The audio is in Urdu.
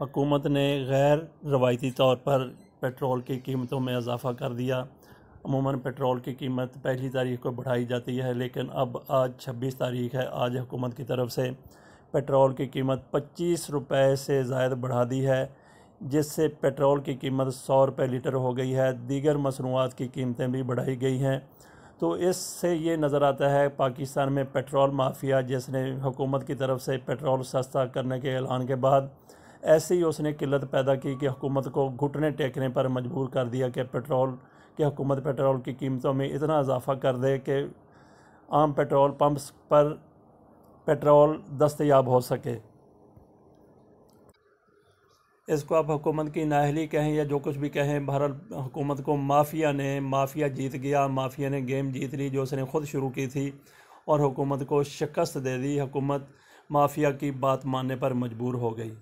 حکومت نے غیر روایتی طور پر پیٹرول کی قیمتوں میں اضافہ کر دیا۔ عموماً پیٹرول کی قیمت پہلی تاریخ کو بڑھائی جاتی ہے، لیکن اب آج 26 تاریخ ہے۔ آج حکومت کی طرف سے پیٹرول کی قیمت 25 روپے سے زائد بڑھا دی ہے، جس سے پیٹرول کی قیمت 100 روپے لیٹر ہو گئی ہے۔ دیگر مصنوعات کی قیمتیں بھی بڑھائی گئی ہیں۔ تو اس سے یہ نظر آتا ہے پاکستان میں پیٹرول مافیا، جس نے حکومت کی طرف سے پیٹرول سستا کرنے کے اعلان کے بعد ایسے ہی اس نے قلت پیدا کی کہ حکومت کو گھٹنے ٹیکنے پر مجبور کر دیا کہ حکومت پیٹرول کی قیمتوں میں اتنا اضافہ کر دے کہ عام پیٹرول پمپس پر پیٹرول دستیاب ہو سکے۔ اس کو آپ حکومت کی نااہلی کہیں یا جو کچھ بھی کہیں، بہرحال حکومت کو مافیا جیت گیا، مافیا نے گیم جیت لی جو اس نے خود شروع کی تھی، اور حکومت کو شکست دے دی۔ حکومت مافیا کی بات ماننے پر مجبور ہو گئی۔